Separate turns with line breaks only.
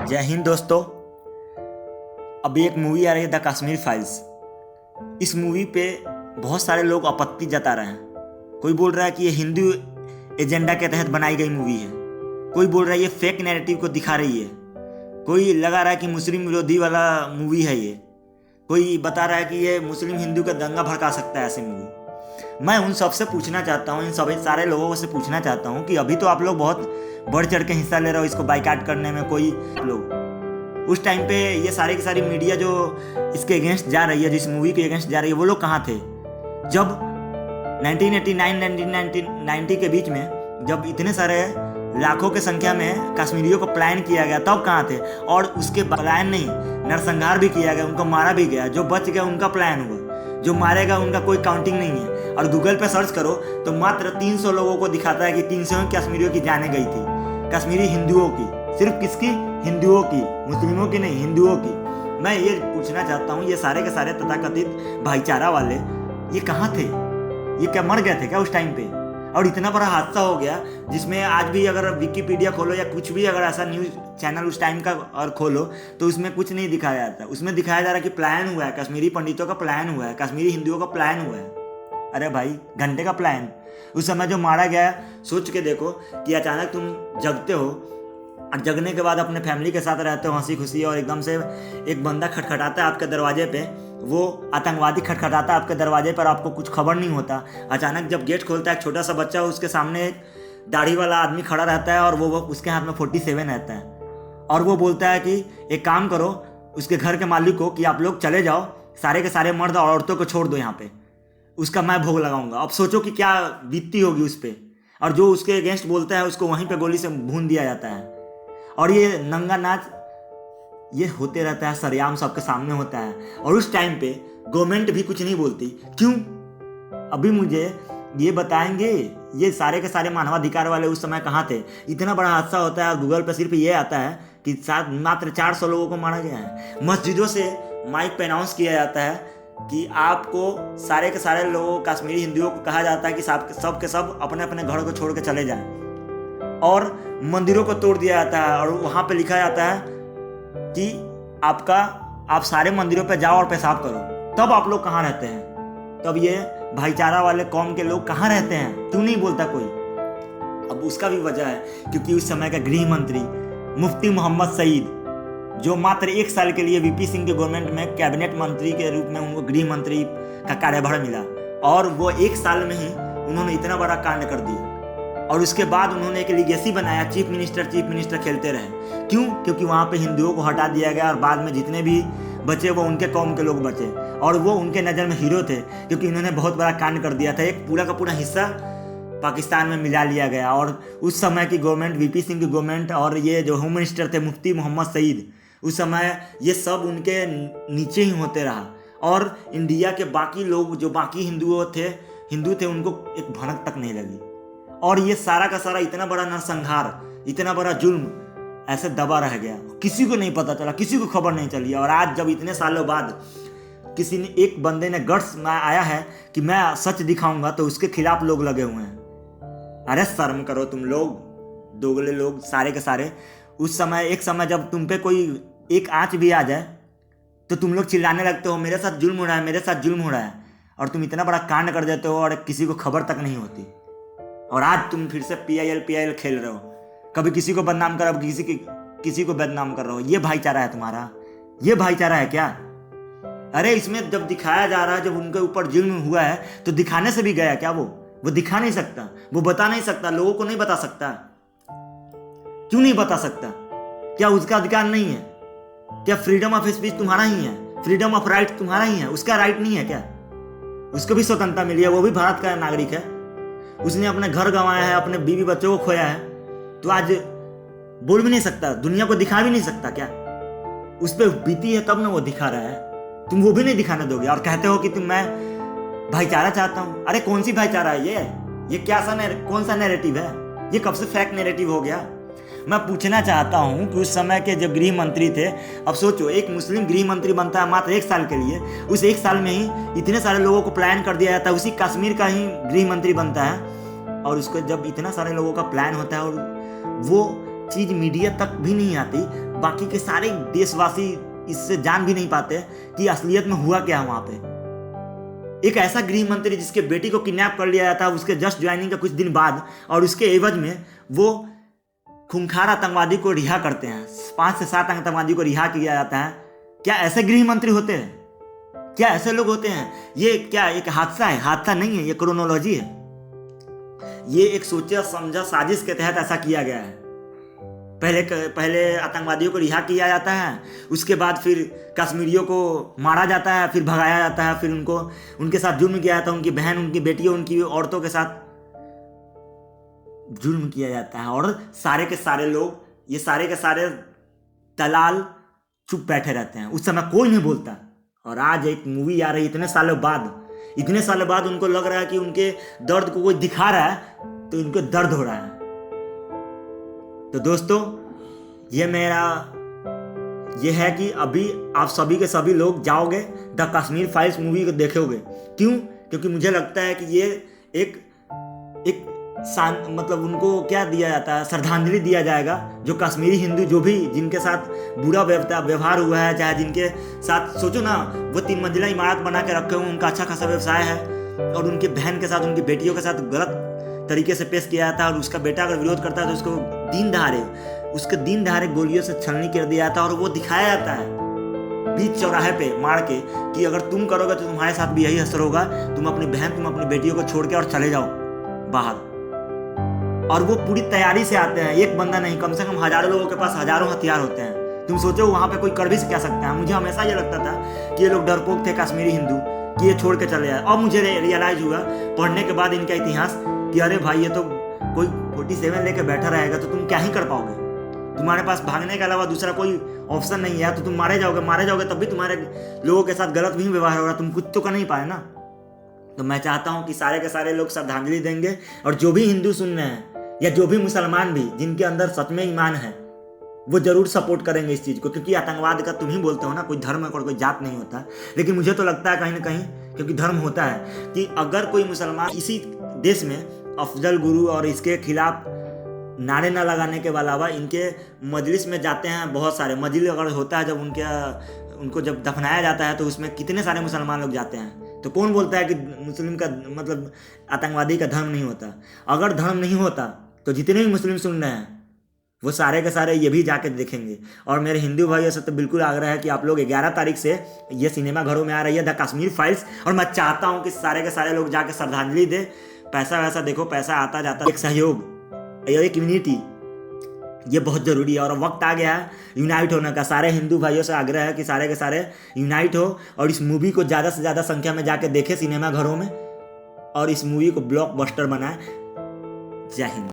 जय हिंद दोस्तों। अभी एक मूवी आ रही है द कश्मीर फाइल्स। इस मूवी पे बहुत सारे लोग आपत्ति जता रहे हैं। कोई बोल रहा है कि ये हिंदू एजेंडा के तहत बनाई गई मूवी है, कोई बोल रहा है ये फेक नैरेटिव को दिखा रही है, कोई लगा रहा है कि मुस्लिम विरोधी वाला मूवी है ये, कोई बता रहा है कि ये मुस्लिम हिंदू का दंगा भड़का सकता है ऐसी मूवी। मैं उन सबसे पूछना चाहता हूँ, इन सभी सारे लोगों से पूछना चाहता हूँ कि अभी तो आप लोग बहुत बढ़ चढ़ के हिस्सा ले रहे हो इसको बाइकाट करने में। कोई लोग उस टाइम पे ये सारी की सारी मीडिया जो इसके अगेंस्ट जा रही है, जिस मूवी के अगेंस्ट जा रही है, वो लोग कहाँ थे जब 1989-1990 के बीच में, जब इतने सारे लाखों की संख्या में कश्मीरियों को प्लान किया गया, तब कहाँ थे? और उसके प्लान नहीं, नरसंहार भी किया गया, उनको मारा भी गया। जो बच गया उनका प्लान हुआ, जो मारेगा उनका कोई काउंटिंग नहीं है। और गूगल पे सर्च करो तो मात्र 300 लोगों को दिखाता है कि 300 कश्मीरियों की जानें गई थी, कश्मीरी हिंदुओं की। सिर्फ किसकी? हिंदुओं की, मुस्लिमों की नहीं, हिंदुओं की। मैं ये पूछना चाहता हूँ, ये सारे के सारे तथाकथित भाईचारा वाले ये कहाँ थे? ये क्या मर गए थे क्या उस टाइम पे? और इतना बड़ा हादसा हो गया जिसमें आज भी अगर विकिपीडिया खोलो या कुछ भी अगर ऐसा न्यूज़ चैनल उस टाइम का और खोलो तो उसमें कुछ नहीं दिखाया जाता। उसमें दिखाया जा रहा है कि प्लान हुआ है, कश्मीरी पंडितों का प्लान हुआ है, कश्मीरी हिंदुओं का प्लान हुआ है। अरे भाई, घंटे का प्लान। उस समय जो मारा गया, सोच के देखो कि अचानक तुम जगते हो और जगने के बाद अपने फैमिली के साथ रहते हो हंसी खुशी, और एकदम से एक बंदा खटखटाता है आपके दरवाजे पे, वो आतंकवादी खटखटाता है आपके दरवाजे पर, आपको कुछ खबर नहीं होता। अचानक जब गेट खोलता है, एक छोटा सा बच्चा, उसके सामने एक दाढ़ी वाला आदमी खड़ा रहता है और वो उसके हाथ में 47 रहता है, और वो बोलता है कि एक काम करो उसके घर के मालिक को कि आप लोग चले जाओ, सारे के सारे मर्द और औरतों को छोड़ दो यहाँ पे, उसका मैं भोग लगाऊंगा। अब सोचो कि क्या बीतती होगी उस पर। और जो उसके अगेंस्ट बोलता है उसको वहीं पे गोली से भून दिया जाता है। और ये नंगा नाच ये होते रहता है, सरेआम सबके सामने होता है। और उस टाइम पे गवर्नमेंट भी कुछ नहीं बोलती। क्यों? अभी मुझे ये बताएंगे ये सारे के सारे मानवाधिकार वाले उस समय कहाँ थे? इतना बड़ा हादसा होता है, गूगल पे सिर्फ ये आता है कि मात्र 400 लोगों को मारा गया है। मस्जिदों से माइक पे अनाउंस किया जाता है कि आपको सारे के सारे लोगों, कश्मीरी हिंदुओं को कहा जाता है कि सब के सब अपने अपने घर को छोड़ के चले जाएं। और मंदिरों को तोड़ दिया जाता है और वहाँ पे लिखा जाता है कि आप सारे मंदिरों पे जाओ और पेशाब करो। तब आप लोग कहाँ रहते हैं? तब ये भाईचारा वाले कौम के लोग कहाँ रहते हैं? क्यों नहीं बोलता कोई? अब उसका भी वजह है क्योंकि उस समय का गृह मंत्री मुफ्ती मोहम्मद सईद, जो मात्र 1 साल के लिए वीपी सिंह के गवर्नमेंट में कैबिनेट मंत्री के रूप में उनको गृह मंत्री का कार्यभार मिला, और वो 1 साल में ही उन्होंने इतना बड़ा कांड कर दिया। और उसके बाद उन्होंने एक लीगेसी बनाया, चीफ मिनिस्टर खेलते रहे। क्यों? क्योंकि वहाँ पे हिंदुओं को हटा दिया गया और बाद में जितने भी बचे वो उनके कौम के लोग बचे, और वो उनके नज़र में हीरो थे क्योंकि इन्होंने बहुत बड़ा कांड कर दिया था। एक पूरा का पूरा हिस्सा पाकिस्तान में मिला लिया गया। और उस समय की गवर्नमेंट, वीपी सिंह की गवर्नमेंट, और ये जो होम मिनिस्टर थे मुफ्ती मोहम्मद सईद, उस समय ये सब उनके नीचे ही होते रहा। और इंडिया के बाकी लोग जो बाकी हिंदू थे उनको एक भनक तक नहीं लगी। और ये सारा का सारा इतना बड़ा नरसंहार, इतना बड़ा जुल्म ऐसे दबा रह गया, किसी को नहीं पता चला, किसी को खबर नहीं चली। और आज जब इतने सालों बाद किसी ने, एक बंदे ने गट्स में आया है कि मैं सच दिखाऊंगा, तो उसके खिलाफ लोग लगे हुए हैं। अरे शर्म करो तुम लोग, दोगले लोग सारे के सारे। उस समय, एक समय जब तुम पे कोई एक आंच भी आ जाए तो तुम लोग चिल्लाने लगते हो मेरे साथ जुल्म हो रहा है, मेरे साथ जुल्म हो रहा है, और तुम इतना बड़ा कांड कर देते हो और किसी को खबर तक नहीं होती। और आज तुम फिर से PIL खेल रहे हो, कभी किसी को बदनाम कर, किसी को बदनाम कर रहे हो। ये भाईचारा है तुम्हारा? ये भाईचारा है क्या? अरे इसमें जब दिखाया जा रहा है, जब उनके ऊपर जुल्म हुआ है तो दिखाने से भी गया क्या? वो दिखा नहीं सकता, वो बता नहीं सकता, लोगों को नहीं बता सकता। क्यों नहीं बता सकता? क्या उसका अधिकार नहीं है? क्या फ्रीडम ऑफ स्पीच तुम्हारा ही है? फ्रीडम ऑफ राइट तुम्हारा ही है? उसका राइट नहीं है क्या? उसको भी स्वतंत्रता मिली है, वो भी भारत का नागरिक है। उसने अपने घर गंवाया है, अपने बीवी बच्चों को खोया है, तो आज बोल भी नहीं सकता, दुनिया को दिखा भी नहीं सकता क्या? उस पर बीती है तब ना वो दिखा रहा है, तुम वो भी नहीं दिखाने दोगे और कहते हो कि मैं भाईचारा चाहता हूं। अरे कौन सी भाईचारा है ये क्या कौन सा नैरेटिव है? ये कब से फेक नैरेटिव हो गया? मैं पूछना चाहता हूं कि उस समय के जो गृह मंत्री थे, अब सोचो एक मुस्लिम गृह मंत्री बनता है मात्र 1 साल के लिए, उस 1 साल में ही इतने सारे लोगों को प्लान कर दिया जाता है, उसी कश्मीर का ही गृह मंत्री बनता है। और उसको जब इतना सारे लोगों का प्लान होता है और वो चीज मीडिया तक भी नहीं आती, बाकी के सारे देशवासी इससे जान भी नहीं पाते कि असलियत में हुआ क्या वहां पे। एक ऐसा गृह मंत्री जिसके बेटी को किडनैप कर लिया जाता है उसके जस्ट ज्वाइनिंग के कुछ दिन बाद, और उसके एवज में वो खूंखार आतंकवादी को रिहा करते हैं। 5 से 7 आतंकवादी को रिहा किया जाता है। क्या ऐसे गृह मंत्री होते हैं? क्या ऐसे लोग होते हैं? ये क्या एक हादसा है? हादसा नहीं है, ये क्रोनोलॉजी है। ये एक सोचा समझा साजिश के तहत ऐसा किया गया है। पहले आतंकवादियों को रिहा किया जाता है, उसके बाद फिर कश्मीरियों को मारा जाता है, फिर भगाया जाता है, फिर उनके साथ जुल्म किया जाता है, उनकी बहन, उनकी बेटियों, उनकी औरतों के साथ जुल्म किया जाता है। और सारे के सारे लोग, ये सारे के सारे दलाल चुप बैठे रहते हैं, उस समय कोई नहीं बोलता। और आज एक मूवी आ रही, इतने सालों बाद उनको लग रहा है कि उनके दर्द को कोई दिखा रहा है, तो इनको दर्द हो रहा है। तो दोस्तों, ये है कि अभी आप सभी के सभी लोग जाओगे द कश्मीर फाइल्स मूवी को देखोगे। क्यों? क्योंकि मुझे लगता है कि ये एक मतलब उनको क्या दिया जाता है, श्रद्धांजलि दिया जाएगा, जो कश्मीरी हिंदू जो भी जिनके साथ बुरा व्यवहार हुआ है, चाहे जिनके साथ, सोचो ना, वो 3 मंजिला इमारत बना के रखे हुए, उनका अच्छा खासा व्यवसाय है, और उनकी बहन के साथ, उनकी बेटियों के साथ गलत तरीके से पेश किया जाता है, और उसका बेटा अगर विरोध करता है तो उसको दिन दहाड़े गोलियों से छलनी कर दिया जाता है। और वो दिखाया जाता है बीच चौराहे पे मार के कि अगर तुम करोगे तो तुम्हारे साथ भी यही असर होगा, तुम अपनी बहन, तुम अपनी बेटियों को छोड़ के और चले जाओ बाहर। और वो पूरी तैयारी से आते हैं, एक बंदा नहीं, कम से कम हजारों लोगों के पास हजारों हथियार होते हैं। तुम सोचो वहां पे कोई कर भी क्या सकता है? मुझे हमेशा ये लगता था कि ये लोग डरपोक थे कश्मीरी हिंदू, कि ये छोड़ के चले जाए। अब मुझे रियलाइज हुआ पढ़ने के बाद इनका इतिहास कि अरे भाई, ये तो कोई 47 लेके बैठा रहेगा तो तुम क्या ही कर पाओगे? तुम्हारे पास भागने के अलावा दूसरा कोई ऑप्शन नहीं है, तो तुम मारे जाओगे, तब भी तुम्हारे लोगों के साथ गलत भी व्यवहार होगा, तुम कुछ तो कर नहीं पाए ना। तो मैं चाहता हूं कि सारे के सारे लोग श्रद्धांजलि देंगे, और जो भी हिंदू सुन रहे हैं या जो भी मुसलमान भी जिनके अंदर सच में ईमान है, वो जरूर सपोर्ट करेंगे इस चीज को। क्योंकि आतंकवाद का तुम ही बोलते हो ना, कोई धर्म और कोई जात नहीं होता। लेकिन मुझे तो लगता है कहीं ना कहीं, क्योंकि धर्म होता है, कि अगर कोई मुसलमान इसी देश में अफजल गुरु और इसके खिलाफ नारे न लगाने के अलावा इनके मजलिस में जाते हैं, बहुत सारे मजलिस अगर होता है, जब उनको जब दफनाया जाता है तो उसमें कितने सारे मुसलमान लोग जाते हैं। तो कौन बोलता है कि मुस्लिम का मतलब आतंकवादी का धर्म नहीं होता? अगर धर्म नहीं होता तो जितने भी मुस्लिम सुन रहे हैं वो सारे के सारे ये भी जाके देखेंगे। और मेरे हिंदू भाइयों से तो बिल्कुल आग्रह है कि आप लोग 11 तारीख से ये सिनेमा घरों में आ रही है द कश्मीर फाइल्स, और मैं चाहता हूँ कि सारे के सारे लोग जाके श्रद्धांजलि दे। पैसा वैसा देखो, पैसा आता जाता, एक सहयोग, एक यूनिटी, ये बहुत जरूरी है। और वक्त आ गया है यूनाइट होने का। सारे हिंदू भाइयों से आग्रह है कि सारे के सारे यूनाइट हो और इस मूवी को ज़्यादा से ज़्यादा संख्या में जाके देखे सिनेमा घरों में, और इस मूवी को ब्लॉकबस्टर बनाए। जय हिंद।